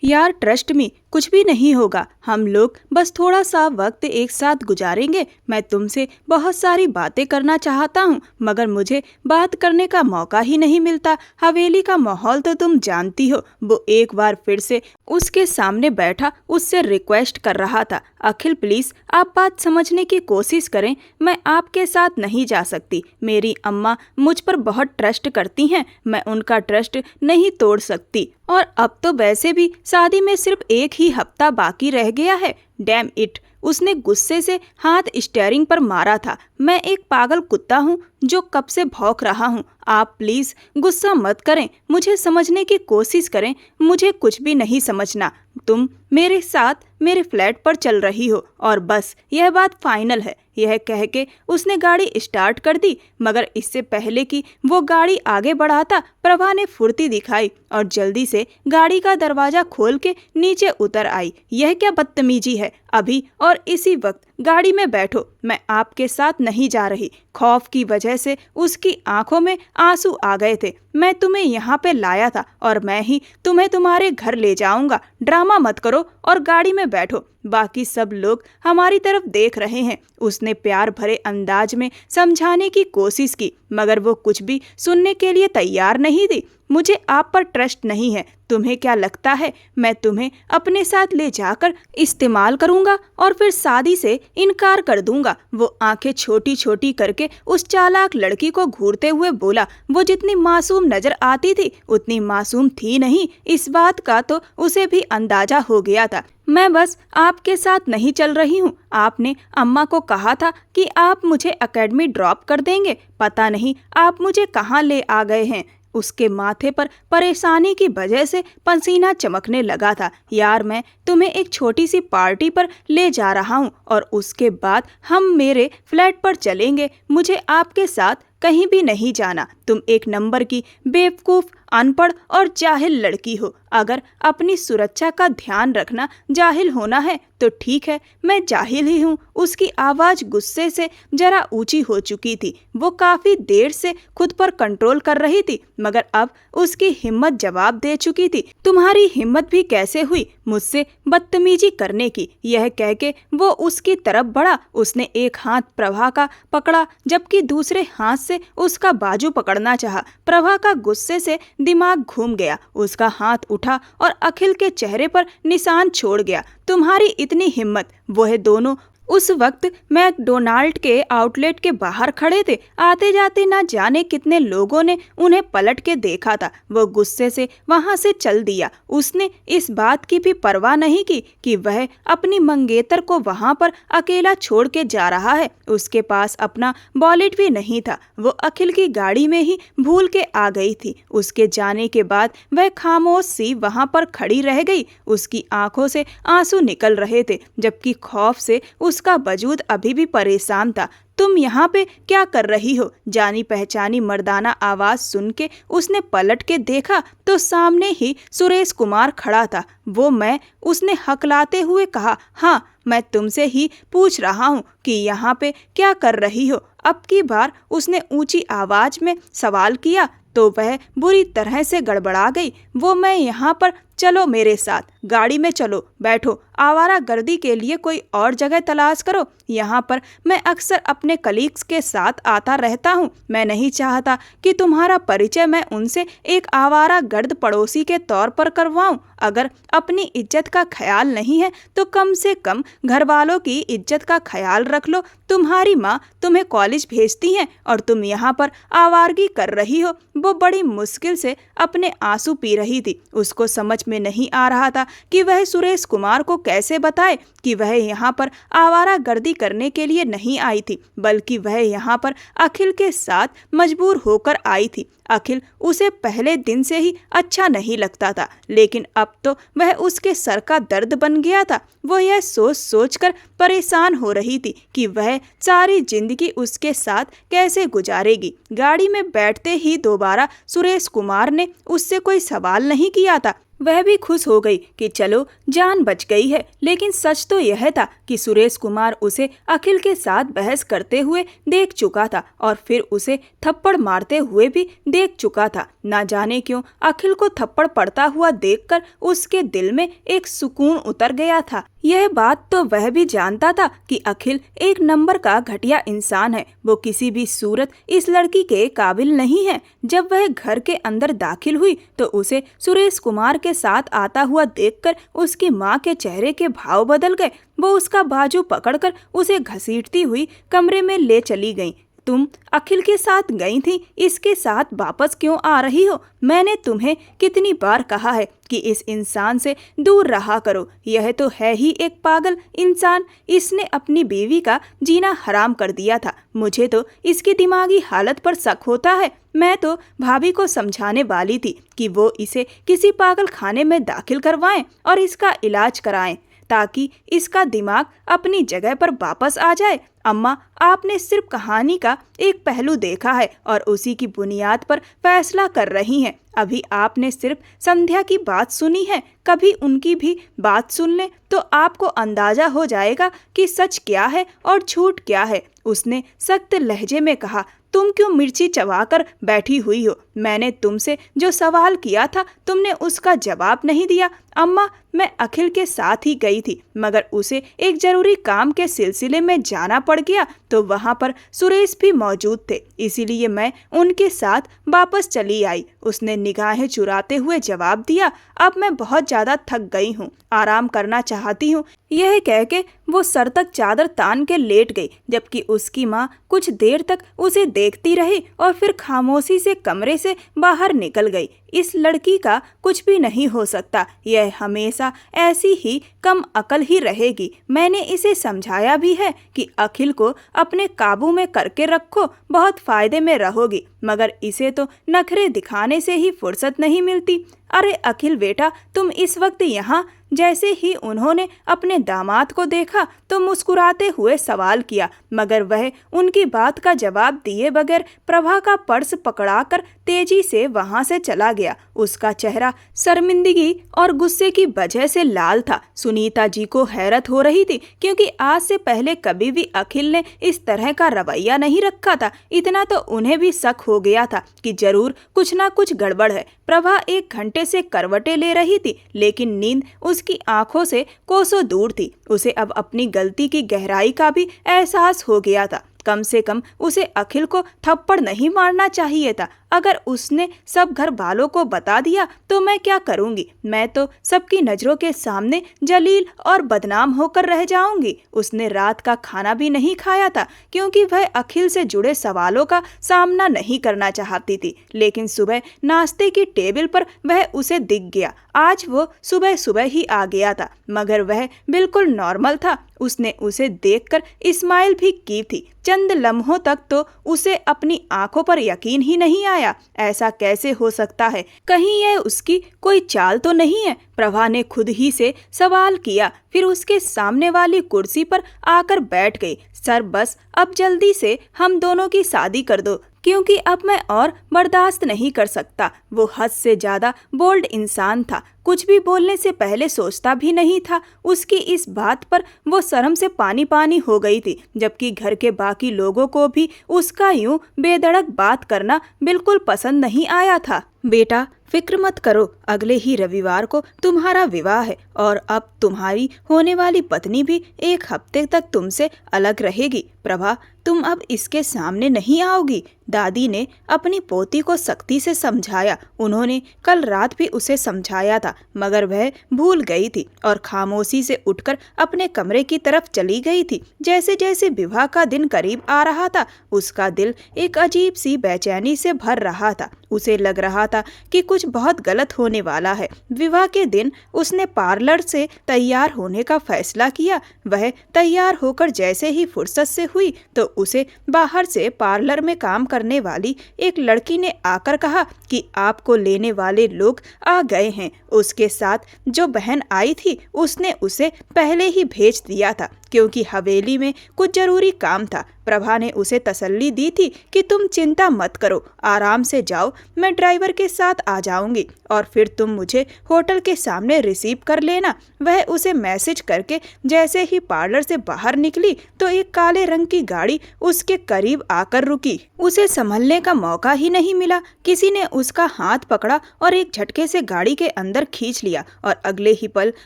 यार trust me, कुछ भी नहीं होगा। हम लोग बस थोड़ा सा वक्त एक साथ गुजारेंगे। मैं तुमसे बहुत सारी बातें करना चाहता हूँ, मगर मुझे बात करने का मौका ही नहीं मिलता। हवेली का माहौल तो तुम जानती हो। वो एक बार फिर से उसके सामने बैठा उससे रिक्वेस्ट कर रहा था, अखिल प्लीज आप बात समझने की कोशिश करें। मैं आपके साथ नहीं जा सकती। मेरी अम्मा मुझ पर बहुत ट्रस्ट करती हैं। मैं उनका ट्रस्ट नहीं तोड़ सकती। और अब तो वैसे भी शादी में सिर्फ एक ही हफ्ता बाकी रह गया है। डैम इट, उसने गुस्से से हाथ स्टीयरिंग पर मारा था। मैं एक पागल कुत्ता हूँ जो कब से भौंक रहा हूँ। आप प्लीज गुस्सा मत करें, मुझे समझने की कोशिश करें। मुझे कुछ भी नहीं समझना। तुम मेरे साथ मेरे फ्लैट पर चल रही हो और बस यह बात फाइनल है। यह कह के उसने गाड़ी स्टार्ट कर दी, मगर इससे पहले कि वो गाड़ी आगे बढ़ाता, प्रभा ने फुर्ती दिखाई और जल्दी से गाड़ी का दरवाजा खोल के नीचे उतर आई। यह क्या बदतमीजी है? अभी और इसी वक्त गाड़ी में बैठो। मैं आपके साथ नहीं जा रही। खौफ की वजह से उसकी आंखों में आंसू आ गए थे। मैं तुम्हें यहाँ पे लाया था और मैं ही तुम्हें तुम्हारे घर ले जाऊंगा। ड्रामा मत करो और गाड़ी में बैठो। बाकी सब लोग हमारी तरफ देख रहे हैं। उसने प्यार भरे अंदाज में समझाने की कोशिश की, मगर वो कुछ भी सुनने के लिए तैयार नहीं थी। मुझे आप पर ट्रस्ट नहीं है। तुम्हें क्या लगता है मैं तुम्हें अपने साथ ले जाकर इस्तेमाल करूंगा और फिर शादी से इनकार कर दूंगा? वो आंखें छोटी छोटी करके उस चालाक लड़की को घूरते हुए बोला। वो जितनी मासूम नजर आती थी उतनी मासूम थी नहीं। इस बात का तो उसे भी अंदाजा हो गया था। मैं बस आपके साथ नहीं चल रही हूँ। आपने अम्मा को कहा था कि आप मुझे एकेडमी ड्रॉप कर देंगे। पता नहीं आप मुझे कहाँ ले आ गए हैं। उसके माथे पर परेशानी की वजह से पसीना चमकने लगा था। यार मैं तुम्हें एक छोटी सी पार्टी पर ले जा रहा हूँ और उसके बाद हम मेरे फ्लैट पर चलेंगे। मुझे आपके साथ कहीं भी नहीं जाना। तुम एक नंबर की बेवकूफ़, अनपढ़ और जाहिल लड़की हो। अगर अपनी सुरक्षा का ध्यान रखना जाहिल होना है तो ठीक है, मैं जाहिल ही हूँ। उसकी आवाज़ गुस्से से जरा ऊंची हो चुकी थी। वो काफ़ी देर से खुद पर कंट्रोल कर रही थी, मगर अब उसकी हिम्मत जवाब दे चुकी थी। तुम्हारी हिम्मत भी कैसे हुई मुझसे बदतमीजी करने की? यह कह के वो उसकी तरफ बढ़ा। उसने एक हाथ प्रभा का पकड़ा जबकि दूसरे हाथ से उसका बाजू पकड़ना चाहा। प्रभा का गुस्से से दिमाग घूम गया। उसका हाथ उठा और अखिल के चेहरे पर निशान छोड़ गया। तुम्हारी इतनी हिम्मत! वह दोनों उस वक्त मैकडोनाल्ड के आउटलेट के बाहर खड़े थे। आते जाते ना जाने कितने लोगों ने उन्हें पलट के देखा था। वो गुस्से से वहां से चल दिया। उसने इस बात की भी परवाह नहीं की कि वह अपनी मंगेतर को वहां पर अकेला छोड़ के जा रहा है। उसके पास अपना वॉलेट भी नहीं था। वो अखिल की गाड़ी में ही भूल के आ गई थी। उसके जाने के बाद वह खामोश सी वहां पर खड़ी रह गई। उसकी आंखों से आंसू निकल रहे थे, जबकि खौफ से उसका वजूद अभी भी परेशान था। तुम यहाँ पे क्या कर रही हो? जानी पहचानी मर्दाना आवाज सुन के उसने पलट के देखा तो सामने ही सुरेश कुमार खड़ा था। वो मैं, उसने हकलाते हुए कहा। हाँ, मैं तुमसे ही पूछ रहा हूँ कि यहाँ पे क्या कर रही हो? अब की बार उसने ऊंची आवाज में सवाल किया तो वह बुरी तरह से गड़बड़ा गई। वो मैं यहाँ पर, चलो मेरे साथ, गाड़ी में चलो, बैठो। आवारागर्दी के लिए कोई और जगह तलाश करो। यहाँ पर मैं अक्सर अपने कलीग्स के साथ आता रहता हूँ। मैं नहीं चाहता कि तुम्हारा परिचय मैं उनसे एक आवारागर्द पड़ोसी के तौर पर करवाऊँ। अगर अपनी इज्जत का ख्याल नहीं है तो कम से कम घर वालों की इज्जत का ख्याल रख लो। तुम्हारी माँ तुम्हें कॉलेज भेजती हैं और तुम यहाँ पर आवारगी कर रही हो। वो बड़ी मुश्किल से अपने आंसू पी रही थी। उसको समझ में नहीं आ रहा था कि वह सुरेश कुमार को कैसे बताए कि वह यहाँ पर आवारागर्दी करने के लिए नहीं आई थी, बल्कि वह यहाँ पर अखिल के साथ मजबूर होकर आई थी। अखिल उसे पहले दिन से ही अच्छा नहीं लगता था, लेकिन अब तो वह उसके सर का दर्द बन गया था। वो यह सोच सोचकर परेशान हो रही थी कि वह सारी जिंदगी उसके साथ कैसे गुजारेगी। गाड़ी में बैठते ही दोबारा सुरेश कुमार ने उससे कोई सवाल नहीं किया था। वह भी खुश हो गई कि चलो जान बच गई है। लेकिन सच तो यह था कि सुरेश कुमार उसे अखिल के साथ बहस करते हुए देख चुका था और फिर उसे थप्पड़ मारते हुए भी देख चुका था। न जाने क्यों अखिल को थप्पड़ पड़ता हुआ देखकर उसके दिल में एक सुकून उतर गया था। यह बात तो वह भी जानता था कि अखिल एक नंबर का घटिया इंसान है। वो किसी भी सूरत इस लड़की के काबिल नहीं है। जब वह घर के अंदर दाखिल हुई तो उसे सुरेश कुमार के साथ आता हुआ देखकर उसकी माँ के चेहरे के भाव बदल गए। वो उसका बाजू पकड़कर उसे घसीटती हुई कमरे में ले चली गई। तुम अखिल के साथ गई थी, इसके साथ वापस क्यों आ रही हो? मैंने तुम्हें कितनी बार कहा है कि इस इंसान से दूर रहा करो। यह तो है ही एक पागल इंसान। इसने अपनी बीवी का जीना हराम कर दिया था। मुझे तो इसकी दिमागी हालत पर शक होता है। मैं तो भाभी को समझाने वाली थी कि वो इसे किसी पागल खाने में दाखिल करवाएं और इसका इलाज कराएं ताकि इसका दिमाग अपनी जगह पर वापस आ जाए। अम्मा, आपने सिर्फ कहानी का एक पहलू देखा है और उसी की बुनियाद पर फैसला कर रही हैं। अभी आपने सिर्फ संध्या की बात सुनी है। कभी उनकी भी बात सुन लें तो आपको अंदाजा हो जाएगा कि सच क्या है और झूठ क्या है। उसने सख्त लहजे में कहा, तुम क्यों मिर्ची चबाकर बैठी हुई हो? मैंने तुमसे जो सवाल किया था तुमने उसका जवाब नहीं दिया। अम्मा, मैं अखिल के साथ ही गई थी मगर उसे एक जरूरी काम के सिलसिले में जाना पड़ गया तो वहाँ पर सुरेश भी मौजूद थे, इसीलिए मैं उनके साथ वापस चली आई। उसने निगाहें चुराते हुए जवाब दिया, अब मैं बहुत ज्यादा थक गई हूँ, आराम करना चाहती हूँ। यह कह के वो सर तक चादर तान के लेट गई, जबकि उसकी माँ कुछ देर तक उसे देखती रही और फिर खामोशी से कमरे से बाहर निकल गई। इस लड़की का कुछ भी नहीं हो सकता। यह हमेशा ऐसी ही कम अकल ही रहेगी। मैंने इसे समझाया भी है कि अखिल को अपने काबू में करके रखो, बहुत फायदे में रहोगी, मगर इसे तो नखरे दिखाने से ही फुर्सत नहीं मिलती। अरे अखिल बेटा, तुम इस वक्त यहाँ? जैसे ही उन्होंने अपने दामाद को देखा तो मुस्कुराते हुए सवाल किया, मगर वह उनकी बात का जवाब दिए बगैर प्रभा का पर्स पकड़ाकर तेजी से वहां से चला गया। उसका चेहरा शर्मिंदगी और गुस्से की वजह से लाल था। सुनीता जी को हैरत हो रही थी क्योंकि आज से पहले कभी भी अखिल ने इस तरह का रवैया नहीं रखा था। इतना तो उन्हें भी शक हो गया था कि जरूर कुछ ना कुछ गड़बड़ है। प्रभा 1 घंटे से करवटें ले रही थी लेकिन नींद उसकी आंखों से कोसों दूर थी। उसे अब अपनी गलती की गहराई का भी एहसास हो गया था। कम से कम उसे अखिल को थप्पड़ नहीं मारना चाहिए था। अगर उसने सब घर वालों को बता दिया तो मैं क्या करूंगी? मैं तो सबकी नजरों के सामने जलील और बदनाम होकर रह जाऊंगी। उसने रात का खाना भी नहीं खाया था क्योंकि वह अखिल से जुड़े सवालों का सामना नहीं करना चाहती थी। लेकिन सुबह नाश्ते की टेबल पर वह उसे दिख गया। आज वो सुबह सुबह ही आ गया था मगर वह बिल्कुल नॉर्मल था। उसने उसे देखकर स्माइल भी की थी। चंद लम्हों तक तो उसे अपनी आंखों पर यकीन ही नहीं आया। ऐसा कैसे हो सकता है? कहीं यह उसकी कोई चाल तो नहीं है? प्रभा ने खुद ही से सवाल किया, फिर उसके सामने वाली कुर्सी पर आकर बैठ गई। सर, बस अब जल्दी से हम दोनों की शादी कर दो क्योंकि अब मैं और बर्दाश्त नहीं कर सकता। वो हद से ज्यादा बोल्ड इंसान था। कुछ भी बोलने से पहले सोचता भी नहीं था। उसकी इस बात पर वो शर्म से पानी पानी हो गई थी, जबकि घर के बाकी लोगों को भी उसका यूं बेधड़क बात करना बिल्कुल पसंद नहीं आया था। बेटा, फिक्र मत करो, अगले ही रविवार को तुम्हारा विवाह है और अब तुम्हारी होने वाली पत्नी भी 1 हफ्ते तक तुमसे अलग रहेगी। प्रभा, तुम अब इसके सामने नहीं आओगी। दादी ने अपनी पोती को सख्ती से समझाया। उन्होंने कल रात भी उसे समझाया था मगर वह भूल गई थी और खामोशी से उठकर अपने कमरे की तरफ चली गई थी। जैसे जैसे विवाह का दिन करीब आ रहा था उसका दिल एक अजीब सी बेचैनी से भर रहा था। उसे लग रहा था कि कुछ बहुत गलत होने वाला है। विवाह के दिन उसने पार्लर से तैयार होने का फैसला किया। वह तैयार होकर जैसे ही फुर्सत से हुई तो उसे बाहर से पार्लर में काम करने वाली एक लड़की ने आकर कहा कि आपको लेने वाले लोग आ गए हैं। उसके साथ जो बहन आई थी उसने उसे पहले ही भेज दिया था क्योंकि हवेली में कुछ जरूरी काम था। प्रभा ने उसे तसल्ली दी थी कि तुम चिंता मत करो, आराम से जाओ, मैं ड्राइवर के साथ आ जाऊंगी और फिर तुम मुझे होटल के सामने रिसीव कर लेना। वह उसे मैसेज करके जैसे ही पार्लर से बाहर निकली तो एक काले रंग की गाड़ी उसके करीब आकर रुकी। उसे संभलने का मौका ही नहीं मिला। किसी ने उसका हाथ पकड़ा और एक झटके से गाड़ी के अंदर खींच लिया और अगले ही पल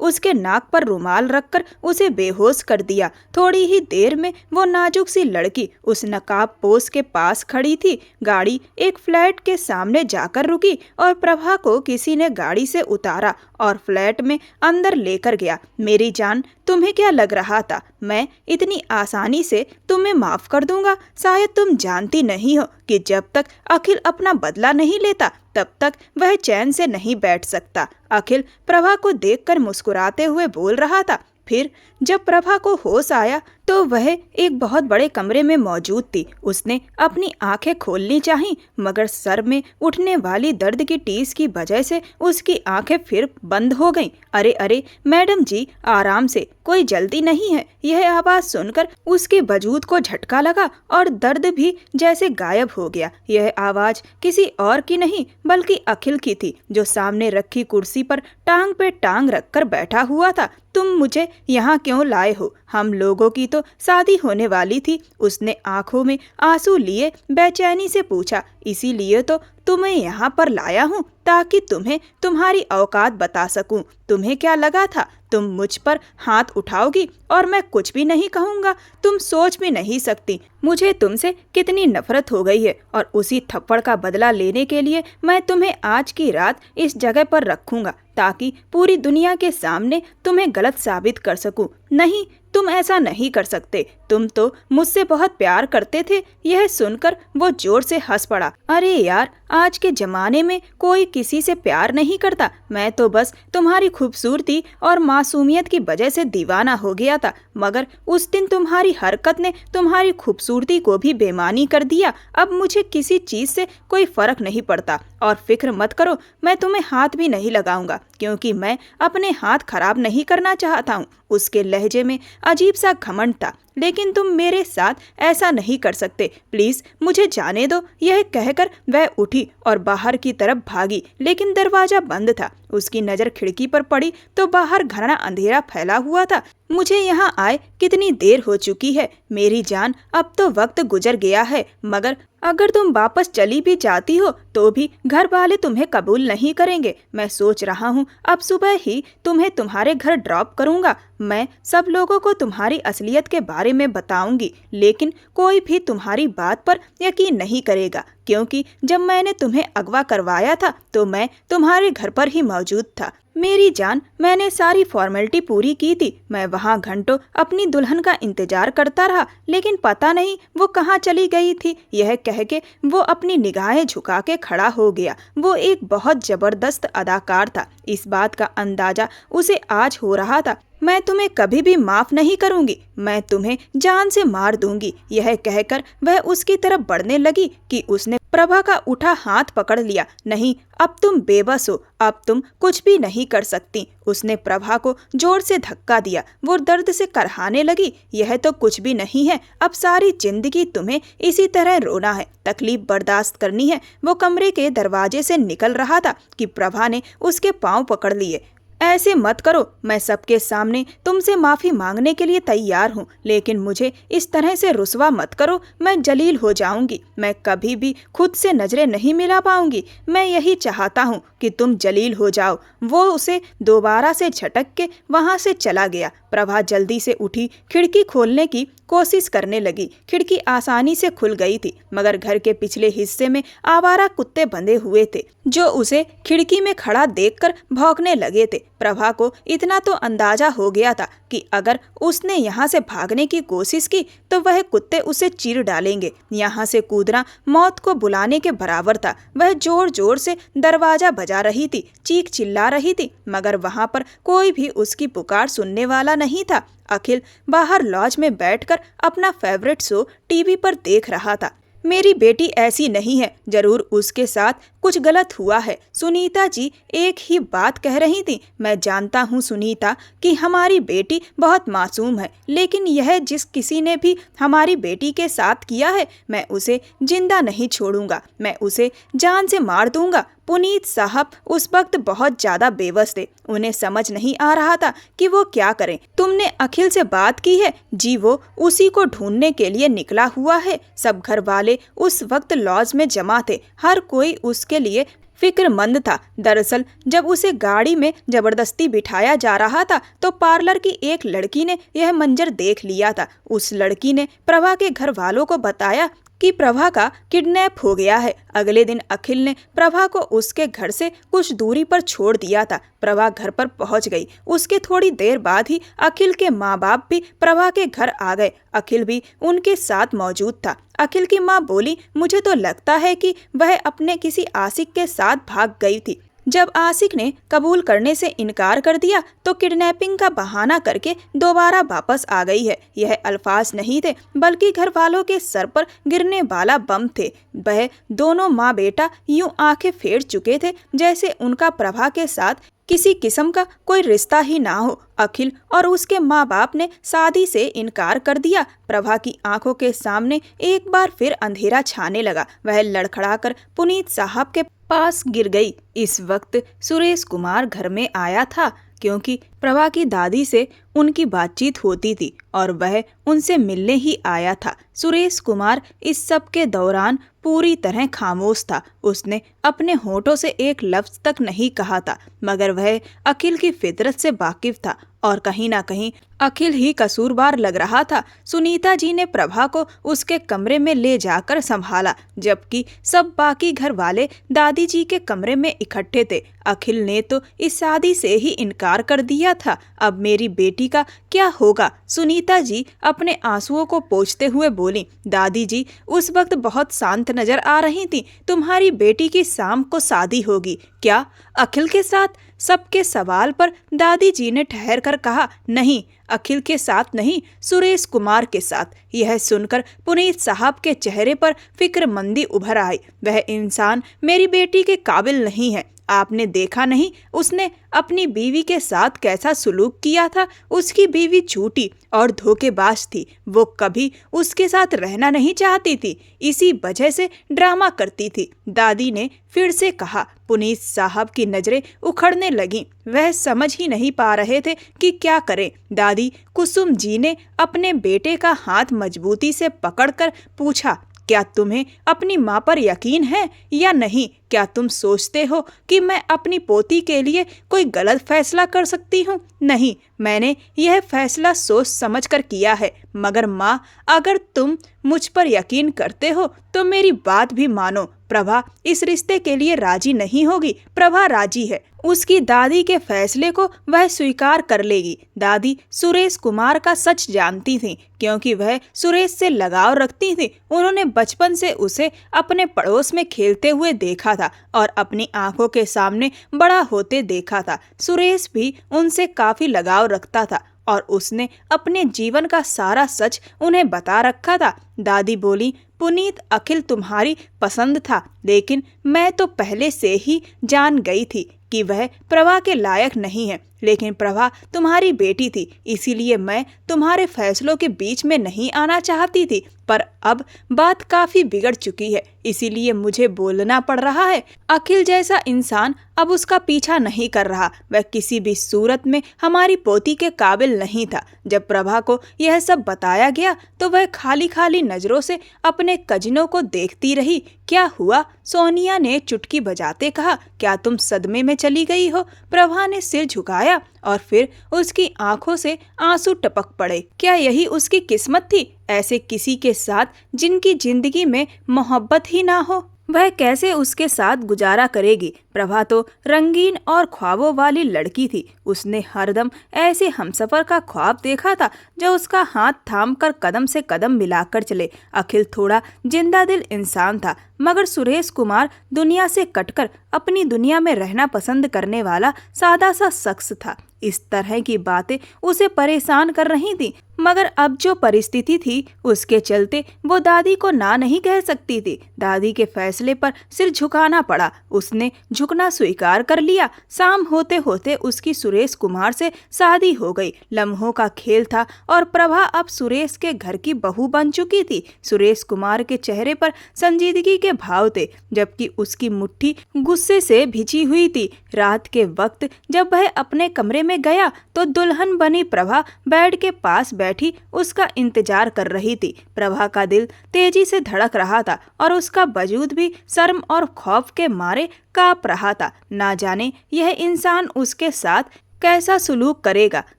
उसके नाक पर रुमाल रखकर उसे बेहोश कर दिया। थोड़ी ही देर में वो नाजुक सी लड़की उस नकाबपोश के पास खड़ी थी। गाड़ी एक फ्लैट के सामने जाकर रुकी और प्रभा को किसी ने गाड़ी से उतारा और फ्लैट में अंदर लेकर गया। मेरी जान, तुम्हें क्या लग रहा था मैं इतनी आसानी से तुम्हें माफ कर दूंगा? शायद तुम जानती नहीं हो कि जब तक अखिल अपना बदला नहीं लेता तब तक वह चैन से नहीं बैठ सकता। अखिल प्रभा को देखकर मुस्कुराते हुए बोल रहा था। फिर जब प्रभा को होश आया तो वह एक बहुत बड़े कमरे में मौजूद थी। उसने अपनी आंखें खोलनी चाहीं, मगर सर में उठने वाली दर्द की टीस की वजह से उसकी आंखें फिर बंद हो गईं। अरे अरे मैडम जी, आराम से, कोई जल्दी नहीं है। यह आवाज़ सुनकर उसके वजूद को झटका लगा और दर्द भी जैसे गायब हो गया। यह आवाज़ किसी और की नहीं बल्कि अखिल की थी, जो सामने रखी कुर्सी पर टांग पे टांग रखकर बैठा हुआ था। तुम मुझे यहाँ क्यों लाए हो? हम लोगों की तो शादी होने वाली थी। उसने आंखों में आंसू लिए बेचैनी से पूछा। इसीलिए तो तुम्हें यहाँ पर लाया हूँ, ताकि तुम्हें तुम्हारी औकात बता सकूं। तुम्हें क्या लगा था तुम मुझ पर हाथ उठाओगी और मैं कुछ भी नहीं कहूँगा? तुम सोच भी नहीं सकती मुझे तुमसे कितनी नफरत हो गई है, और उसी थप्पड़ का बदला लेने के लिए मैं तुम्हें आज की रात इस जगह पर रखूँगा, ताकि पूरी दुनिया के सामने तुम्हें गलत साबित कर सकूं। नहीं, तुम ऐसा नहीं कर सकते। तुम तो मुझसे बहुत प्यार करते थे। यह सुनकर वो जोर से हंस पड़ा। अरे यार, आज के जमाने में कोई किसी से प्यार नहीं करता। मैं तो बस तुम्हारी खूबसूरती और मासूमियत की वजह से दीवाना हो गया था, मगर उस दिन तुम्हारी हरकत ने तुम्हारी खूबसूरती को भी बेमानी कर दिया। अब मुझे किसी चीज से कोई फर्क नहीं पड़ता, और फिक्र मत करो, मैं तुम्हें हाथ भी नहीं लगाऊंगा, क्योंकि मैं अपने हाथ खराब नहीं करना चाहता हूँ। उसके लहजे में अजीब सा घमंड था। लेकिन तुम मेरे साथ ऐसा नहीं कर सकते, प्लीज मुझे जाने दो। यह कहकर वह उठी और बाहर की तरफ भागी, लेकिन दरवाजा बंद था। उसकी नजर खिड़की पर पड़ी तो बाहर घना अंधेरा फैला हुआ था। मुझे यहाँ आए कितनी देर हो चुकी है मेरी जान, अब तो वक्त गुजर गया है। मगर अगर तुम वापस चली भी जाती हो तो भी घर वाले तुम्हें कबूल नहीं करेंगे। मैं सोच रहा हूँ अब सुबह ही तुम्हें तुम्हारे घर ड्रॉप करूँगा। मैं सब लोगों को तुम्हारी असलियत के बारे में बताऊंगी, लेकिन कोई भी तुम्हारी बात पर यकीन नहीं करेगा, क्योंकि जब मैंने तुम्हें अगवा करवाया था तो मैं तुम्हारे घर पर ही मौजूद था। मेरी जान, मैंने सारी फॉर्मेलिटी पूरी की थी। मैं वहाँ घंटों अपनी दुल्हन का इंतजार करता रहा, लेकिन पता नहीं वो कहाँ चली गई थी। यह कह के वो अपनी निगाहें झुका के खड़ा हो गया। वो एक बहुत जबरदस्त अदाकार था, इस बात का अंदाजा उसे आज हो रहा था। मैं तुम्हें कभी भी माफ नहीं करूंगी, मैं तुम्हें जान से मार दूंगी। यह कहकर वह उसकी तरफ बढ़ने लगी कि उसने प्रभा का उठा हाथ पकड़ लिया। नहीं, अब तुम बेबस हो, अब तुम कुछ भी नहीं कर सकती। उसने प्रभा को जोर से धक्का दिया। वो दर्द से करहाने लगी। यह तो कुछ भी नहीं है, अब सारी जिंदगी तुम्हें इसी तरह रोना है, तकलीफ बर्दाश्त करनी है। वो कमरे के दरवाजे से निकल रहा था कि प्रभा ने उसके पांव पकड़ लिए। ऐसे मत करो, मैं सबके सामने तुमसे माफ़ी मांगने के लिए तैयार हूँ, लेकिन मुझे इस तरह से रुसवा मत करो। मैं जलील हो जाऊंगी, मैं कभी भी खुद से नजरें नहीं मिला पाऊंगी। मैं यही चाहता हूँ कि तुम जलील हो जाओ। वो उसे दोबारा से झटक के वहाँ से चला गया। प्रभा जल्दी से उठी, खिड़की खोलने की कोशिश करने लगी। खिड़की आसानी से खुल गई थी, मगर घर के पिछले हिस्से में आवारा कुत्ते बंधे हुए थे, जो उसे खिड़की में खड़ा देखकर भौंकने लगे थे। प्रभा को इतना तो अंदाजा हो गया था कि अगर उसने यहाँ से भागने की कोशिश की तो वह कुत्ते उसे चीर डालेंगे। यहाँ से कूदना मौत को बुलाने के बराबर था। वह जोर जोर से दरवाजा बजा रही थी, चीख चिल्ला रही थी, मगर वहाँ पर कोई भी उसकी पुकार सुनने वाला नहीं था। अखिल बाहर लॉज में बैठकर अपना फेवरेट शो टीवी पर देख रहा था। मेरी बेटी ऐसी नहीं है, जरूर उसके साथ कुछ गलत हुआ है। सुनीता जी एक ही बात कह रही थी। मैं जानता हूँ सुनीता कि हमारी बेटी बहुत मासूम है, लेकिन यह जिस किसी ने भी हमारी बेटी के साथ किया है, मैं उसे जिंदा नहीं छोड़ूंगा, मैं उसे जान से मार दूंगा। पुनीत साहब उस वक्त बहुत ज्यादा बेबस थे। उन्हें समझ नहीं आ रहा था कि वो क्या करें। तुमने अखिल से बात की है? जी, वो उसी को ढूंढने के लिए निकला हुआ है। सब घर वाले उस वक्त लॉज में जमा थे। हर कोई उसके लिए फिक्रमंद था। दरअसल जब उसे गाड़ी में जबरदस्ती बिठाया जा रहा था तो पार्लर की एक लड़की ने यह मंजर देख लिया था। उस लड़की ने प्रभा के घर वालों को बताया कि प्रभा का किडनैप हो गया है। अगले दिन अखिल ने प्रभा को उसके घर से कुछ दूरी पर छोड़ दिया था। प्रभा घर पर पहुंच गई। उसके थोड़ी देर बाद ही अखिल के माँ बाप भी प्रभा के घर आ गए। अखिल भी उनके साथ मौजूद था। अखिल की माँ बोली, मुझे तो लगता है कि वह अपने किसी आशिक के साथ भाग गई थी। जब आशिक ने कबूल करने से इनकार कर दिया तो किडनैपिंग का बहाना करके दोबारा वापस आ गई है। यह अल्फाज नहीं थे, बल्कि घर वालों के सर पर गिरने वाला बम थे। वह दोनों माँ बेटा यूं आंखें फेर चुके थे जैसे उनका प्रभा के साथ किसी किस्म का कोई रिश्ता ही ना हो। अखिल और उसके माँ बाप ने शादी से इनकार कर दिया। प्रभा की आंखों के सामने एक बार फिर अंधेरा छाने लगा। वह लड़खड़ाकर पुनीत साहब के पास गिर गई। इस वक्त सुरेश कुमार घर में आया था, क्योंकि प्रभा की दादी से उनकी बातचीत होती थी और वह उनसे मिलने ही आया था। सुरेश कुमार इस सब के दौरान पूरी तरह खामोश था। उसने अपने होठों से एक लफ्ज तक नहीं कहा था, मगर वह अखिल की फितरत से वाकिफ था और कहीं ना कहीं अखिल ही कसूरवार लग रहा था। सुनीता जी ने प्रभा को उसके कमरे में ले जाकर संभाला, जबकि सब बाकी घर वाले दादी जी के कमरे में इकट्ठे थे। अखिल ने तो इस शादी से ही इनकार कर दिया था। अब मेरी बेटी का क्या होगा? सुनीता जी अपने आंसुओं को पोंछते हुए बोली। दादी जी उस वक्त बहुत शांत नजर आ रही थी। तुम्हारी बेटी की शाम को शादी होगी क्या? अखिल के साथ? सबके सवाल पर दादी जी ने ठहर कर कहा, नहीं, अखिल के साथ नहीं, सुरेश कुमार के साथ। यह सुनकर पुनीत साहब के चेहरे पर फिक्रमंदी उभर आई। वह इंसान मेरी बेटी के काबिल नहीं है। आपने देखा नहीं उसने अपनी बीवी के साथ कैसा सुलूक किया था? उसकी बीवी झूठी और धोखेबाज थी। वो कभी उसके साथ रहना नहीं चाहती थी, इसी वजह से ड्रामा करती थी। दादी ने फिर से कहा। पुनीत साहब की नजरें उखड़ने लगीं। वह समझ ही नहीं पा रहे थे कि क्या करें। दादी कुसुम जी ने अपने बेटे का हाथ मजबूती से पकड़कर पूछा, क्या तुम्हें अपनी माँ पर यकीन है या नहीं? क्या तुम सोचते हो कि मैं अपनी पोती के लिए कोई गलत फैसला कर सकती हूँ? नहीं, मैंने यह फैसला सोच समझकर किया है। मगर माँ, अगर तुम मुझ पर यकीन करते हो तो मेरी बात भी मानो। प्रभा इस रिश्ते के लिए राजी नहीं होगी। प्रभा राजी है। उसकी दादी के फैसले को वह स्वीकार कर लेगी। दादी सुरेश कुमार का सच जानती थी, क्योंकि वह सुरेश से लगाव रखती थी। उन्होंने बचपन से उसे अपने पड़ोस में खेलते हुए देखा था और अपनी आंखों के सामने बड़ा होते देखा था। सुरेश भी उनसे काफी लगाव रखता था और उसने अपने जीवन का सारा सच उन्हें बता रखा था। दादी बोली, पुनीत, अखिल तुम्हारी पसंद था, लेकिन मैं तो पहले से ही जान गई थी कि वह प्रभा के लायक नहीं है। लेकिन प्रभा तुम्हारी बेटी थी, इसीलिए मैं तुम्हारे फैसलों के बीच में नहीं आना चाहती थी। पर अब बात काफी बिगड़ चुकी है, इसीलिए मुझे बोलना पड़ रहा है। अखिल जैसा इंसान अब उसका पीछा नहीं कर रहा। वह किसी भी सूरत में हमारी पोती के काबिल नहीं था। जब प्रभा को यह सब बताया गया तो वह खाली खाली नजरों से अपने कजिनों को देखती रही। क्या हुआ? सोनिया ने चुटकी बजाते कहा। क्या तुम सदमे में चली गई हो? प्रभा ने सिर झुकाया और फिर उसकी आंखों से आंसू टपक पड़े। क्या यही उसकी किस्मत थी, ऐसे किसी के साथ जिनकी जिंदगी में मोहब्बत ही ना हो? वह कैसे उसके साथ गुजारा करेगी? प्रभा तो रंगीन और ख्वाबों वाली लड़की थी। उसने हरदम ऐसे हमसफर का ख्वाब देखा था जो उसका हाथ थाम कर कदम से कदम मिलाकर चले। अखिल थोड़ा जिंदा दिल इंसान था, मगर सुरेश कुमार दुनिया से कटकर अपनी दुनिया में रहना पसंद करने वाला सादा सा शख्स था। इस तरह की बातें उसे परेशान कर रही थी, मगर अब जो परिस्थिति थी उसके चलते वो दादी को ना नहीं कह सकती थी। दादी के फैसले पर सिर झुकाना पड़ा। उसने झुकना स्वीकार कर लिया। शाम होते होते उसकी सुरेश कुमार से शादी हो गई। लम्हों का खेल था और प्रभा अब सुरेश के घर की बहू बन चुकी थी। सुरेश कुमार के चेहरे पर संजीदगी के भाव थे, जबकि उसकी मुट्ठी गुस्से से भिजी हुई थी। रात के वक्त जब वह अपने कमरे में गया तो दुल्हन बनी प्रभा बेड के पास बैठी उसका इंतजार कर रही थी। प्रभा का दिल तेजी से धड़क रहा था और उसका वजूद भी शर्म और खौफ के मारे कांप रहा था। ना जाने यह इंसान उसके साथ कैसा सुलूक करेगा,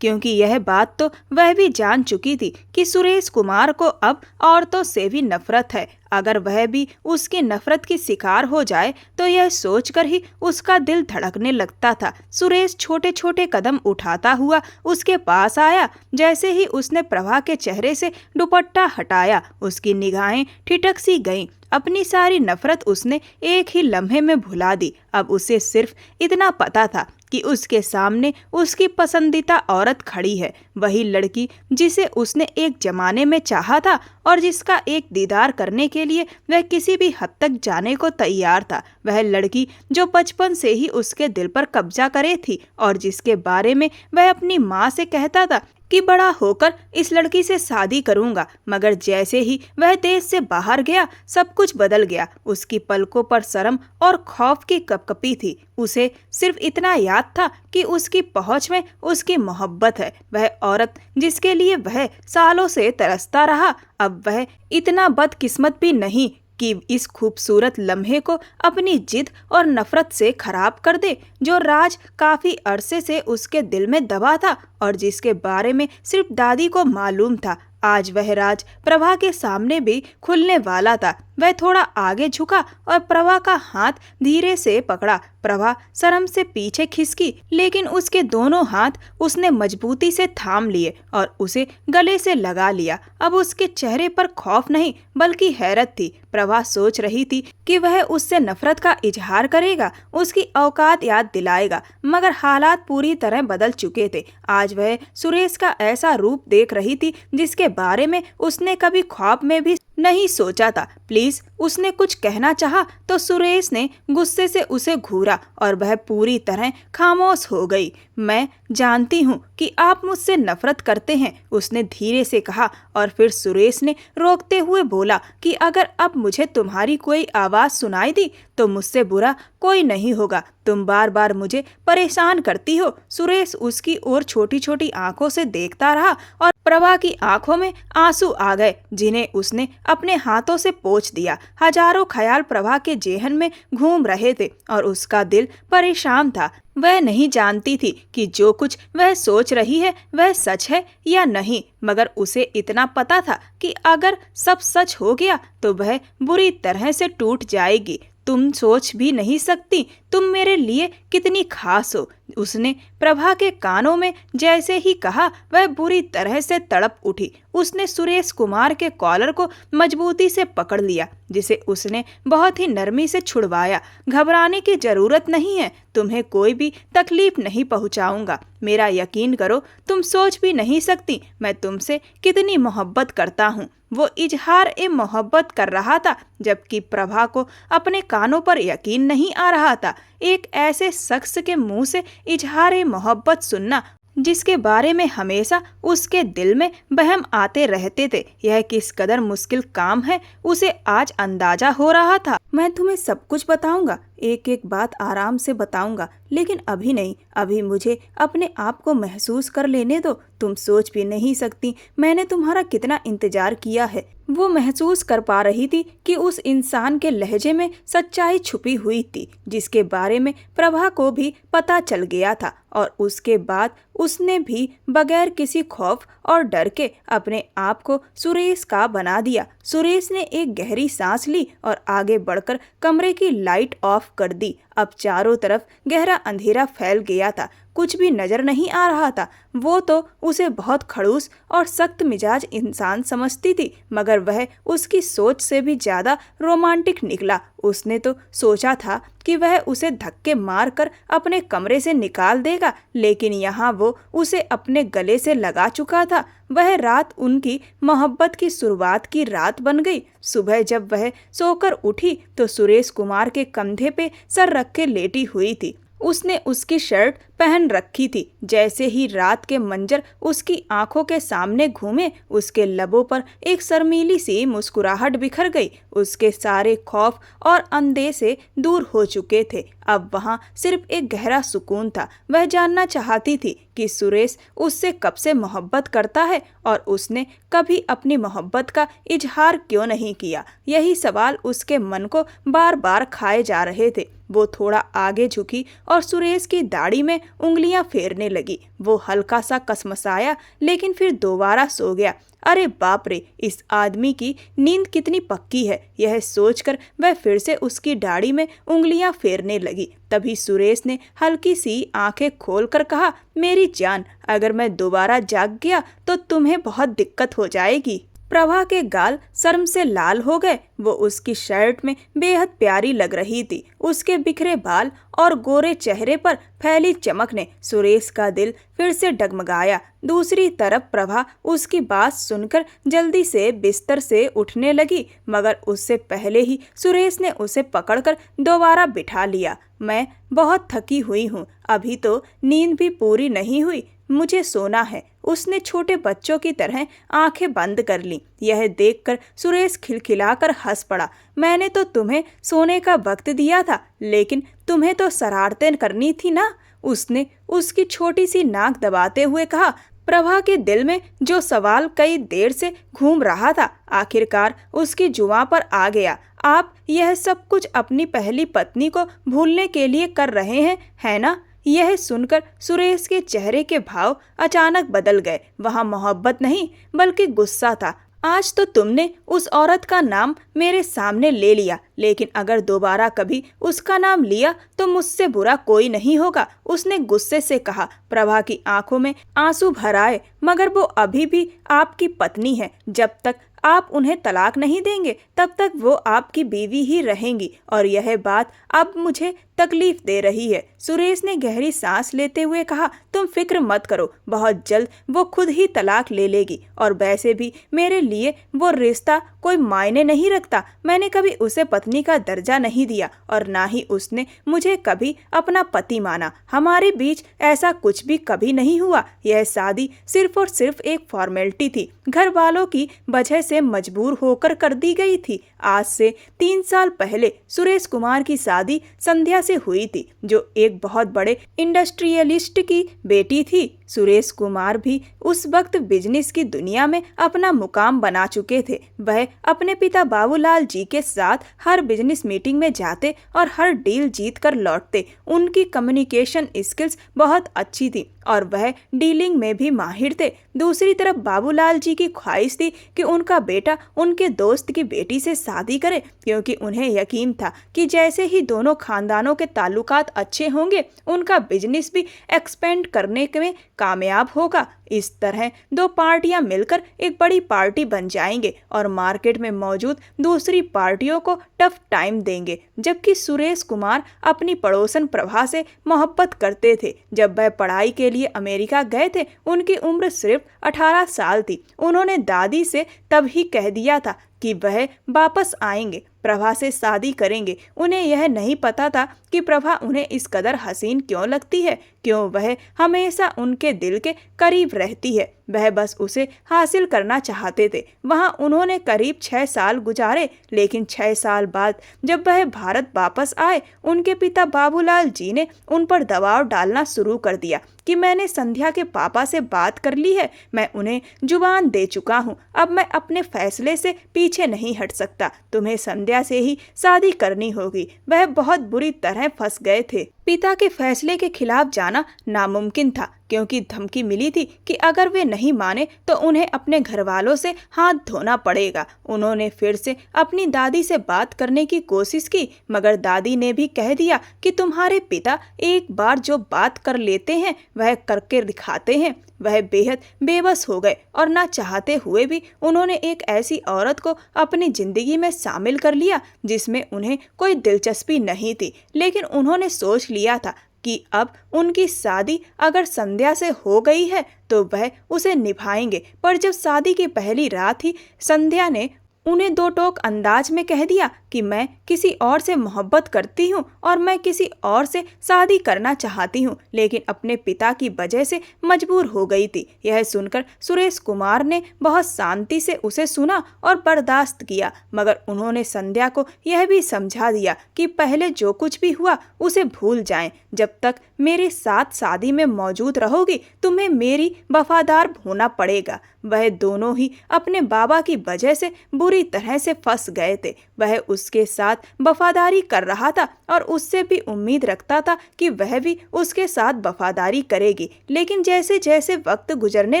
क्योंकि यह बात तो वह भी जान चुकी थी कि सुरेश कुमार को अब औरतों से भी नफरत है। अगर वह भी उसकी नफरत की शिकार हो जाए तो यह सोचकर ही उसका दिल धड़कने लगता था। सुरेश छोटे छोटे कदम उठाता हुआ उसके पास आया। जैसे ही उसने प्रभा के चेहरे से दुपट्टा हटाया, उसकी निगाहें ठिठक सी गईं। अपनी सारी नफरत उसने एक ही लम्हे में भुला दी। अब उसे सिर्फ इतना पता था कि उसके सामने उसकी पसंदीदा औरत खड़ी है, वही लड़की जिसे उसने एक जमाने में चाहा था और जिसका एक दीदार करने के लिए वह किसी भी हद तक जाने को तैयार था। वह लड़की जो बचपन से ही उसके दिल पर कब्जा करे थी और जिसके बारे में वह अपनी माँ से कहता था कि बड़ा होकर इस लड़की से शादी करूंगा। मगर जैसे ही वह देश से बाहर गया सब कुछ बदल गया। उसकी पलकों पर शर्म और खौफ की कपकपी थी। उसे सिर्फ इतना याद था कि उसकी पहुंच में उसकी मोहब्बत है, वह औरत जिसके लिए वह सालों से तरसता रहा। अब वह इतना बदकिस्मत भी नहीं कि इस खूबसूरत लम्हे को अपनी जिद और नफरत से खराब कर दे, जो राज काफी अरसे से उसके दिल में दबा था और जिसके बारे में सिर्फ दादी को मालूम था। आज वह राज प्रभा के सामने भी खुलने वाला था। वह थोड़ा आगे झुका और प्रभा का हाथ धीरे से पकड़ा। प्रभा शर्म से पीछे खिसकी, लेकिन उसके दोनों हाथ उसने मजबूती से थाम लिए और उसे गले से लगा लिया। अब उसके चेहरे पर खौफ नहीं बल्कि हैरत थी। प्रभा सोच रही थी कि वह उससे नफरत का इजहार करेगा, उसकी औकात याद दिलाएगा, मगर हालात पूरी तरह बदल चुके थे। आज वह सुरेश का ऐसा रूप देख रही थी जिसके बारे में उसने कभी ख्वाब में भी नहीं सोचा था। प्लीज, उसने कुछ कहना चाहा तो सुरेश ने गुस्से से उसे घूरा और वह पूरी तरह खामोश हो गई। मैं जानती हूँ कि आप मुझसे नफरत करते हैं, उसने धीरे से कहा। और फिर सुरेश ने रोकते हुए बोला कि अगर अब मुझे तुम्हारी कोई आवाज सुनाई दी तो मुझसे बुरा कोई नहीं होगा। तुम बार बार मुझे परेशान करती हो। सुरेश उसकी ओर छोटी छोटी आंखों से देखता रहा और प्रभा की आंखों में आंसू आ गए, जिन्हें उसने अपने हाथों से पोंछ दिया। हजारों ख्याल प्रभा के जेहन में घूम रहे थे और उसका दिल परेशान था। वह नहीं जानती थी कि जो कुछ वह सोच रही है वह सच है या नहीं, मगर उसे इतना पता था कि अगर सब सच हो गया तो वह बुरी तरह से टूट जाएगी। तुम सोच भी नहीं सकती तुम मेरे लिए कितनी खास हो, उसने प्रभा के कानों में जैसे ही कहा वह बुरी तरह से तड़प उठी। उसने सुरेश कुमार के कॉलर को मजबूती से पकड़ लिया, जिसे उसने बहुत ही नरमी से छुड़वाया। घबराने की जरूरत नहीं है, तुम्हें कोई भी तकलीफ नहीं पहुंचाऊंगा। मेरा यकीन करो, तुम सोच भी नहीं सकती मैं तुमसे कितनी मोहब्बत करता हूँ। वो इजहार ए मोहब्बत कर रहा था, जबकि प्रभा को अपने कानों पर यकीन नहीं आ रहा था। एक ऐसे शख्स के मुंह से इजहार ए मोहब्बत सुनना जिसके बारे में हमेशा उसके दिल में बहम आते रहते थे, यह किस कदर मुश्किल काम है उसे आज अंदाजा हो रहा था। मैं तुम्हें सब कुछ बताऊंगा, एक एक बात आराम से बताऊंगा, लेकिन अभी नहीं। अभी मुझे अपने आप को महसूस कर लेने दो। तुम सोच भी नहीं सकती मैंने तुम्हारा कितना इंतजार किया है। वो महसूस कर पा रही थी कि उस इंसान के लहजे में सच्चाई छुपी हुई थी, जिसके बारे में प्रभा को भी पता चल गया था। और उसके बाद उसने भी बगैर किसी खौफ और डर के अपने आप को सुरेश का बना दिया। सुरेश ने एक गहरी सांस ली और आगे बढ़कर कमरे की लाइट ऑफ कर दी। अब चारों तरफ गहरा अंधेरा फैल गया था, कुछ भी नजर नहीं आ रहा था। वो तो उसे बहुत खड़ूस और सख्त मिजाज इंसान समझती थी, मगर वह उसकी सोच से भी ज्यादा रोमांटिक निकला। उसने तो सोचा था कि वह उसे धक्के मार कर अपने कमरे से निकाल देगा, लेकिन यहाँ वो उसे अपने गले से लगा चुका था। वह रात उनकी मोहब्बत की शुरुआत की रात बन गई। सुबह जब वह सोकर उठी तो सुरेश कुमार के कंधे पे सर रख के लेटी हुई थी। उसने उसकी शर्ट पहन रखी थी। जैसे ही रात के मंजर उसकी आंखों के सामने घूमे, उसके लबों पर एक शर्मीली सी मुस्कुराहट बिखर गई। उसके सारे खौफ और अंदेशे दूर हो चुके थे। अब वहाँ सिर्फ एक गहरा सुकून था। वह जानना चाहती थी कि सुरेश उससे कब से मोहब्बत करता है और उसने कभी अपनी मोहब्बत का इजहार क्यों नहीं किया। यही सवाल उसके मन को बार बार खाए जा रहे थे। वो थोड़ा आगे झुकी और सुरेश की दाढ़ी में उंगलियां फेरने लगी। वो हल्का सा कसमसाया, लेकिन फिर दोबारा सो गया। अरे बाप रे, इस आदमी की नींद कितनी पक्की है, यह सोचकर वह फिर से उसकी दाढ़ी में उंगलियां फेरने लगी। तभी सुरेश ने हल्की सी आंखें खोलकर कहा, मेरी जान, अगर मैं दोबारा जाग गया तो तुम्हें बहुत दिक्कत हो जाएगी। प्रभा के गाल शर्म से लाल हो गए। वो उसकी शर्ट में बेहद प्यारी लग रही थी। उसके बिखरे बाल और गोरे चेहरे पर फैली चमक ने सुरेश का दिल फिर से डगमगाया। दूसरी तरफ प्रभा उसकी बात सुनकर जल्दी से बिस्तर से उठने लगी, मगर उससे पहले ही सुरेश ने उसे पकड़कर दोबारा बिठा लिया। मैं बहुत थकी हुई हूँ, अभी तो नींद भी पूरी नहीं हुई, मुझे सोना है। उसने छोटे बच्चों की तरह आंखें बंद कर लीं। यह देखकर सुरेश खिलखिलाकर हंस पड़ा। मैंने तो तुम्हें सोने का वक्त दिया था, लेकिन तुम्हें तो शरारतें करनी थी ना। उसने उसकी छोटी सी नाक दबाते हुए कहा। प्रभा के दिल में जो सवाल कई देर से घूम रहा था, आखिरकार उसकी जुबां पर आ गया। आप यह सब कुछ अपनी पहली पत्नी को भूलने के लिए कर रहे हैं, है ना? यह सुनकर सुरेश के चेहरे के भाव अचानक बदल गए। वहाँ मोहब्बत नहीं बल्कि गुस्सा था। आज तो तुमने उस औरत का नाम मेरे सामने ले लिया, लेकिन अगर दोबारा कभी उसका नाम लिया तो मुझसे बुरा कोई नहीं होगा, उसने गुस्से से कहा। प्रभा की आंखों में आंसू भर आए, मगर वो अभी भी आपकी पत्नी है। जब तक आप उन्हें तलाक नहीं देंगे तब तक वो आपकी बीवी ही रहेंगी, और यह बात अब मुझे तकलीफ दे रही है। सुरेश ने गहरी सांस लेते हुए कहा, तुम फिक्र मत करो, बहुत जल्द वो खुद ही तलाक ले लेगी, और वैसे भी मेरे लिए वो रिश्ता कोई मायने नहीं रखता। मैंने कभी उसे पत्नी का दर्जा नहीं दिया और ना ही उसने मुझे कभी अपना पति माना। हमारे बीच ऐसा कुछ भी कभी नहीं हुआ। यह शादी सिर्फ और सिर्फ एक फॉर्मेलिटी थी, घर वालों की वजह से मजबूर होकर कर दी गई थी। आज से 3 साल पहले सुरेश कुमार की शादी संध्या से हुई थी, जो एक बहुत बड़े इंडस्ट्रियलिस्ट की बेटी थी। सुरेश कुमार भी उस वक्त बिजनेस की दुनिया में अपना मुकाम बना चुके थे। वह अपने पिता बाबूलाल जी के साथ हर बिजनेस मीटिंग में जाते और हर डील जीत कर लौटते। उनकी कम्युनिकेशन स्किल्स बहुत अच्छी थी और वह डीलिंग में भी माहिर थे। दूसरी तरफ बाबूलाल जी की ख्वाहिश थी कि उनका बेटा उनके दोस्त की बेटी से शादी करे, क्योंकि उन्हें यकीन था कि जैसे ही दोनों खानदानों के ताल्लुकात अच्छे होंगे, उनका बिजनेस भी एक्सपेंड करने में कामयाब होगा। इस तरह 2 पार्टियां मिलकर एक बड़ी पार्टी बन जाएंगे और मार्केट में मौजूद दूसरी पार्टियों को टफ टाइम देंगे। जबकि सुरेश कुमार अपनी पड़ोसन प्रभा से मोहब्बत करते थे। जब वह पढ़ाई के लिए अमेरिका गए थे, उनकी उम्र सिर्फ 18 साल थी। उन्होंने दादी से तब ही कह दिया था कि वह वापस आएंगे, प्रभा से शादी करेंगे। उन्हें यह नहीं पता था कि प्रभा उन्हें इस कदर हसीन क्यों लगती है, क्यों वह हमेशा उनके दिल के करीब रहती है। वह बस उसे हासिल करना चाहते थे। वहाँ उन्होंने करीब 6 साल गुजारे, लेकिन 6 साल बाद जब वह भारत वापस आए, उनके पिता बाबूलाल जी ने उन पर दबाव डालना शुरू कर दिया कि मैंने संध्या के पापा से बात कर ली है, मैं उन्हें जुबान दे चुका हूँ, अब मैं अपने फैसले से पीछे नहीं हट सकता, तुम्हें संध्या से ही शादी करनी होगी। वह बहुत बुरी तरह फंस गए थे। पिता के फैसले के खिलाफ जाना नामुमकिन था, क्योंकि धमकी मिली थी कि अगर वे नहीं माने तो उन्हें अपने घर वालों से हाथ धोना पड़ेगा। उन्होंने फिर से अपनी दादी से बात करने की कोशिश की, मगर दादी ने भी कह दिया कि तुम्हारे पिता एक बार जो बात कर लेते हैं वह करके दिखाते हैं। वह बेहद बेबस हो गए और ना चाहते हुए भी उन्होंने एक ऐसी औरत को अपनी जिंदगी में शामिल कर लिया जिसमें उन्हें कोई दिलचस्पी नहीं थी। लेकिन उन्होंने सोच लिया था कि अब उनकी शादी अगर संध्या से हो गई है तो वह उसे निभाएंगे। पर जब शादी की पहली रात ही संध्या ने उन्हें दो टोक अंदाज में कह दिया कि मैं किसी और से मोहब्बत करती हूँ और मैं किसी और से शादी करना चाहती हूँ, लेकिन अपने पिता की वजह से मजबूर हो गई थी। यह सुनकर सुरेश कुमार ने बहुत शांति से उसे सुना और बर्दाश्त किया, मगर उन्होंने संध्या को यह भी समझा दिया कि पहले जो कुछ भी हुआ उसे भूल जाएं। जब तक मेरे साथ शादी में मौजूद रहोगी तुम्हें मेरी वफादार होना पड़ेगा। वह दोनों ही अपने बाबा की वजह से बुरी तरह से फंस गए थे। वह उसके साथ वफादारी कर रहा था और उससे भी उम्मीद रखता था कि वह भी उसके साथ वफादारी करेगी। लेकिन जैसे जैसे वक्त गुजरने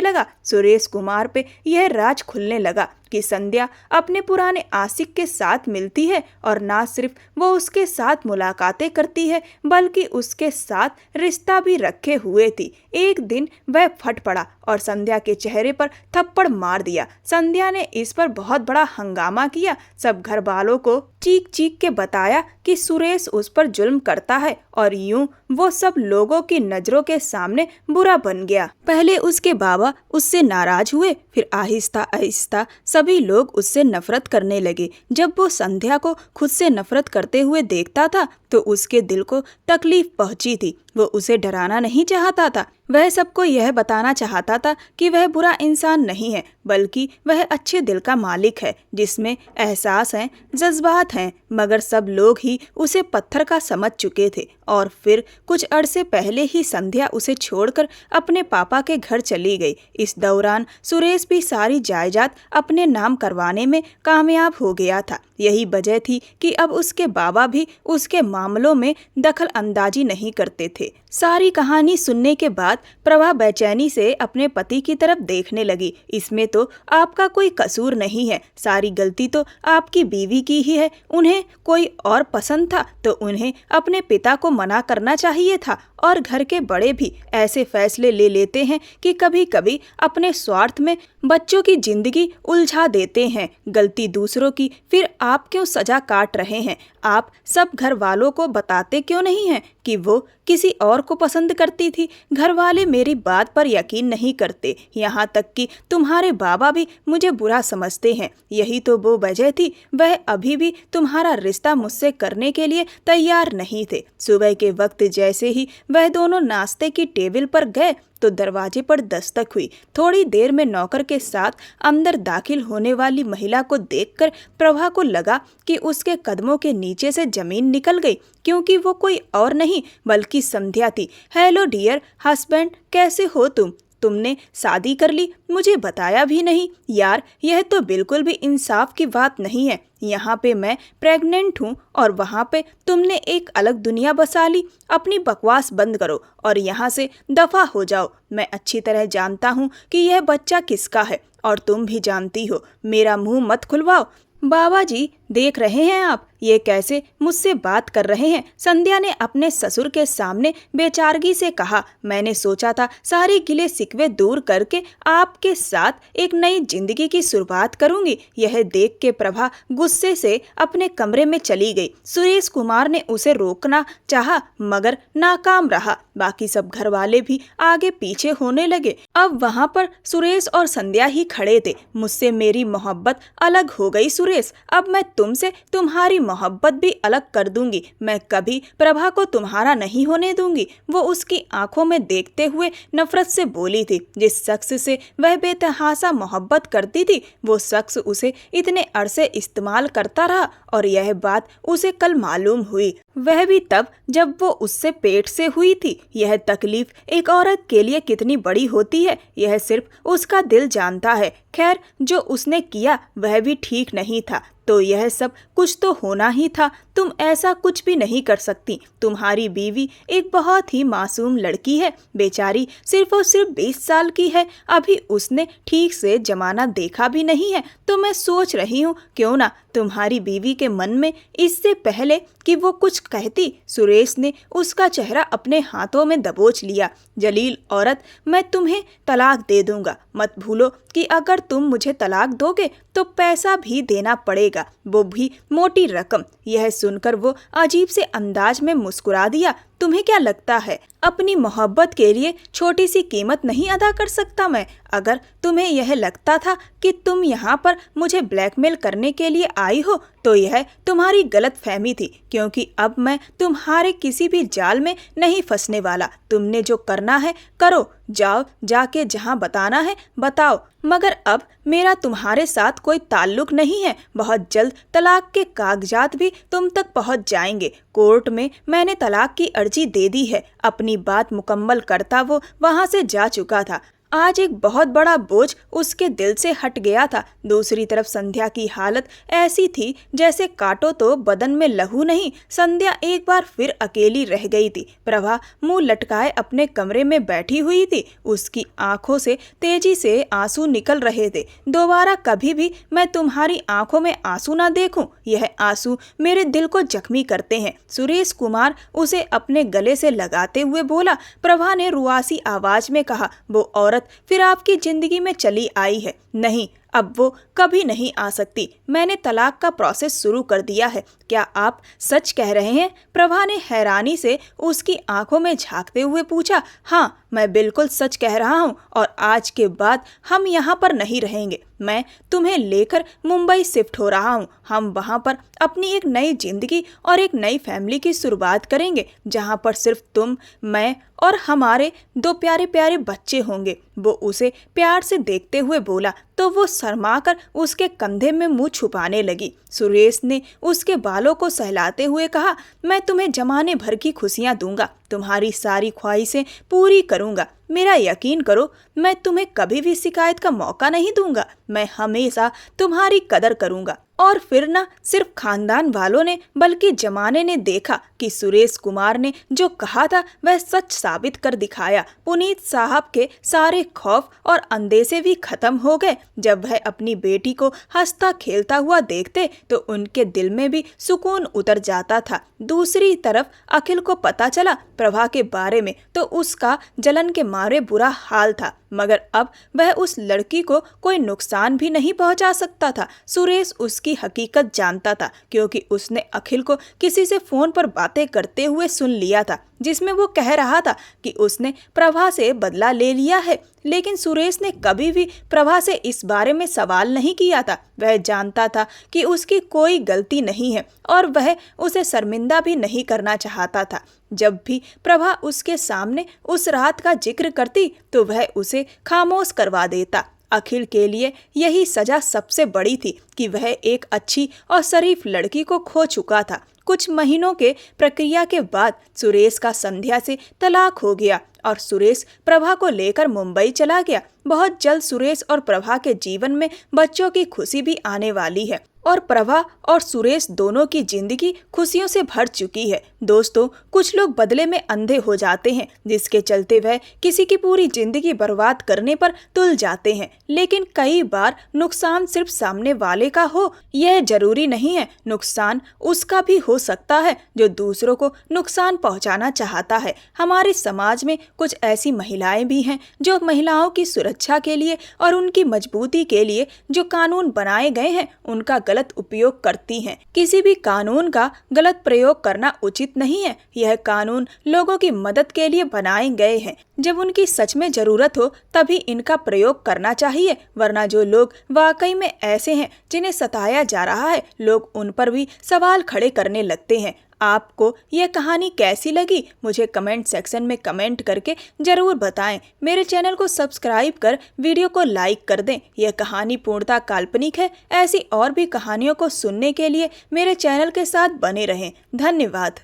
लगा सुरेश कुमार पे यह राज खुलने लगा कि संध्या अपने पुराने आशिक के साथ मिलती है और ना सिर्फ वो उसके साथ मुलाकातें करती है बल्कि उसके साथ रिश्ता भी रखे हुए थी। एक दिन वह फट पड़ा और संध्या के चेहरे पर थप्पड़ मार दिया। संध्या ने इस पर बहुत बड़ा हंगामा किया। सब घर वालों को चीख चीख के बताया कि सुरेश उस पर जुल्म करता है और यूं वो सब लोगों की नजरों के सामने बुरा बन गया। पहले उसके बाबा उससे नाराज हुए, फिर आहिस्ता आहिस्ता सभी लोग उससे नफरत करने लगे। जब वो संध्या को खुद से नफरत करते हुए देखता था तो उसके दिल को तकलीफ पहुंची थी। वो उसे डराना नहीं चाहता था। वह सबको यह बताना चाहता था कि वह बुरा इंसान नहीं है बल्कि वह अच्छे दिल का मालिक है जिसमें एहसास हैं, जज्बात हैं। मगर सब लोग ही उसे पत्थर का समझ चुके थे। और फिर कुछ अरसे पहले ही संध्या उसे छोड़कर अपने पापा के घर चली गई। इस दौरान सुरेश भी सारी जायदाद अपने नाम करवाने में कामयाब हो गया था। यही वजह थी कि अब उसके बाबा भी उसके मामलों में दखल अंदाजी नहीं करते थे। सारी कहानी सुनने के बाद प्रभा बेचैनी से अपने पति की तरफ देखने लगी। इसमें तो आपका कोई कसूर नहीं है, सारी गलती तो आपकी बीवी की ही है। उन्हें कोई और पसंद था तो उन्हें अपने पिता को मना करना चाहिए था। और घर के बड़े भी ऐसे फैसले ले लेते हैं कि कभी कभी अपने स्वार्थ में बच्चों की जिंदगी उलझा देते हैं। गलती दूसरों की, फिर आप क्यों सजा काट रहे हैं? आप सब घर वालों को बताते क्यों नहीं हैं कि वो किसी और को पसंद करती थी? घर वाले मेरी बात पर यकीन नहीं करते, यहाँ तक कि तुम्हारे बाबा भी मुझे बुरा समझते हैं। यही तो वो वजह थी वह अभी भी तुम्हारा रिश्ता मुझसे करने के लिए तैयार नहीं थे। सुबह के वक्त जैसे ही वह दोनों नाश्ते की टेबल पर गए तो दरवाजे पर दस्तक हुई। थोड़ी देर में नौकर के साथ अंदर दाखिल होने वाली महिला को देखकर प्रभा को लगा कि उसके कदमों के नीचे से जमीन निकल गई, क्योंकि वो कोई और नहीं बल्कि संध्या थी। हेलो डियर हस्बैंड, कैसे हो तुम? तुमने शादी कर ली, मुझे बताया भी नहीं। यार यह तो बिल्कुल भी इंसाफ की बात नहीं है। यहाँ पे मैं प्रेग्नेंट हूँ और वहाँ पे तुमने एक अलग दुनिया बसा ली। अपनी बकवास बंद करो और यहाँ से दफा हो जाओ। मैं अच्छी तरह जानता हूँ कि यह बच्चा किसका है और तुम भी जानती हो। मेरा मुंह मत खुलवाओ। बाबा जी देख रहे हैं आप ये कैसे मुझसे बात कर रहे हैं? संध्या ने अपने ससुर के सामने बेचारगी से कहा। मैंने सोचा था सारे गिले शिकवे दूर करके आपके साथ एक नई जिंदगी की शुरुआत करूंगी। यह देख के प्रभा गुस्से से अपने कमरे में चली गई। सुरेश कुमार ने उसे रोकना चाहा मगर नाकाम रहा। बाकी सब घर वाले भी आगे पीछे होने लगे। अब वहाँ पर सुरेश और संध्या ही खड़े थे। मुझसे मेरी मोहब्बत अलग हो गई सुरेश, अब मैं तुमसे तुम्हारी मोहब्बत भी अलग कर दूंगी। मैं कभी प्रभा को तुम्हारा नहीं होने दूंगी। वो उसकी आंखों में देखते हुए नफरत से बोली थी। जिस शख्स से वह बेतहाशा मोहब्बत करती थी वो शख्स उसे इतने अरसे इस्तेमाल करता रहा और यह बात उसे कल मालूम हुई, वह भी तब जब वो उससे पेट से हुई थी। यह तकलीफ एक औरत के लिए कितनी बड़ी होती है यह सिर्फ उसका दिल जानता है। खैर जो उसने किया वह भी ठीक नहीं था, तो यह सब कुछ तो होना ही था। तुम ऐसा कुछ भी नहीं कर सकती। तुम्हारी बीवी एक बहुत ही मासूम लड़की है, बेचारी सिर्फ और सिर्फ 20 साल की है, अभी उसने ठीक से जमाना देखा भी नहीं है। तो मैं सोच रही हूँ क्यों ना तुम्हारी बीवी के मन में इससे पहले कि वो कुछ कहती, सुरेश ने उसका चेहरा अपने हाथों में दबोच लिया। जलील औरत, मैं तुम्हें तलाक दे दूंगा। मत भूलो कि अगर तुम मुझे तलाक दोगे तो पैसा भी देना पड़ेगा, वो भी मोटी रकम। यह सुनकर वो अजीब से अंदाज में मुस्कुरा दिया। तुम्हें क्या लगता है अपनी मोहब्बत के लिए छोटी सी कीमत नहीं अदा कर सकता मैं? अगर तुम्हें यह लगता था कि तुम यहाँ पर मुझे ब्लैकमेल करने के लिए आई हो तो यह तुम्हारी गलत फहमी थी, क्योंकि अब मैं तुम्हारे किसी भी जाल में नहीं फंसने वाला। तुमने जो करना है करो, जाओ जाके जहाँ बताना है बताओ, मगर अब मेरा तुम्हारे साथ कोई ताल्लुक नहीं है। बहुत जल्द तलाक के कागजात भी तुम तक पहुंच जाएंगे। कोर्ट में मैंने तलाक की अर्जी दे दी है। अपनी बात मुकम्मल करता वो वहां से जा चुका था। आज एक बहुत बड़ा बोझ उसके दिल से हट गया था। दूसरी तरफ संध्या की हालत ऐसी थी जैसे काटो तो बदन में लहू नहीं। संध्या एक बार फिर अकेली रह गई थी। प्रभा मुंह लटकाए अपने कमरे में बैठी हुई थी। उसकी आंखों से तेजी से आंसू निकल रहे थे। दोबारा कभी भी मैं तुम्हारी आंखों में आंसू ना देखूं, यह आंसू मेरे दिल को जख्मी करते हैं। सुरेश कुमार उसे अपने गले से लगाते हुए बोला। प्रभा ने रुआसी आवाज में कहा, वो औरत फिर आपकी जिंदगी में चली आई है? नहीं, अब वो कभी नहीं आ सकती। मैंने तलाक का प्रोसेस शुरू कर दिया है। क्या आप सच कह रहे हैं? प्रभा ने हैरानी से उसकी आंखों में झांकते हुए पूछा। हाँ, मैं बिल्कुल सच कह रहा हूँ और आज के बाद हम यहाँ पर नहीं रहेंगे। मैं तुम्हें लेकर मुंबई शिफ्ट हो रहा हूँ। हम वहाँ पर अपनी एक नई जिंदगी और एक नई फैमिली की शुरुआत करेंगे, जहाँ पर सिर्फ तुम, मैं और हमारे 2 प्यारे प्यारे बच्चे होंगे। वो उसे प्यार से देखते हुए बोला तो वो शर्माकर उसके कंधे में मुंह छुपाने लगी। सुरेश ने उसके बालों को सहलाते हुए कहा, मैं तुम्हें जमाने भर की खुशियां दूंगा, तुम्हारी सारी ख्वाहिशें पूरी करूंगा। मेरा यकीन करो, मैं तुम्हें कभी भी शिकायत का मौका नहीं दूंगा। मैं हमेशा तुम्हारी कदर करूंगा। और फिर न सिर्फ खानदान वालों ने बल्कि जमाने ने देखा कि सुरेश कुमार ने जो कहा था वह सच साबित कर दिखाया। पुनीत साहब के सारे खौफ और अंदेशे भी खत्म हो गए। जब वह अपनी बेटी को हंसता खेलता हुआ देखते तो उनके दिल में भी सुकून उतर जाता था। दूसरी तरफ अखिल को पता चला प्रभा के बारे में तो उसका जलन के मारे बुरा हाल था, मगर अब वह उस लड़की को कोई नुकसान भी नहीं पहुंचा सकता था। सुरेश उसकी हकीकत जानता था क्योंकि उसने अखिल को किसी से फोन पर बातें करते हुए सुन लिया था, जिसमें वो कह रहा था कि उसने प्रभा से बदला ले लिया है। लेकिन सुरेश ने कभी भी प्रभा से इस बारे में सवाल नहीं किया था। वह जानता था कि उसकी कोई गलती नहीं है और वह उसे शर्मिंदा भी नहीं करना चाहता था। जब भी प्रभा उसके सामने उस रात का जिक्र करती तो वह उसे खामोश करवा देता। अखिल के लिए यही सजा सबसे बड़ी थी कि वह एक अच्छी और शरीफ लड़की को खो चुका था। कुछ महीनों के प्रक्रिया के बाद सुरेश का संध्या से तलाक हो गया और सुरेश प्रभा को लेकर मुंबई चला गया। बहुत जल्द सुरेश और प्रभा के जीवन में बच्चों की खुशी भी आने वाली है और प्रभा और सुरेश दोनों की जिंदगी खुशियों से भर चुकी है। दोस्तों, कुछ लोग बदले में अंधे हो जाते हैं, जिसके चलते वह किसी की पूरी जिंदगी बर्बाद करने पर तुल जाते हैं। लेकिन कई बार नुकसान सिर्फ सामने वाले का हो यह जरूरी नहीं है, नुकसान उसका भी हो सकता है जो दूसरों को नुकसान पहुंचाना चाहता है। हमारे समाज में कुछ ऐसी महिलाएं भी हैं जो महिलाओं की सुरक्षा के लिए और उनकी मजबूती के लिए जो कानून बनाए गए हैं उनका गलत उपयोग करती हैं। किसी भी कानून का गलत प्रयोग करना उचित नहीं है। यह कानून लोगों की मदद के लिए बनाए गए हैं। जब उनकी सच में जरूरत हो तभी इनका प्रयोग करना चाहिए, वरना जो लोग वाकई में ऐसे हैं जिन्हें सताया जा रहा है, लोग उन पर भी सवाल खड़े करने लगते हैं। आपको यह कहानी कैसी लगी मुझे कमेंट सेक्शन में कमेंट करके जरूर बताएं। मेरे चैनल को सब्सक्राइब कर वीडियो को लाइक कर दें। यह कहानी पूर्णतः काल्पनिक है। ऐसी और भी कहानियों को सुनने के लिए मेरे चैनल के साथ बने रहें। धन्यवाद।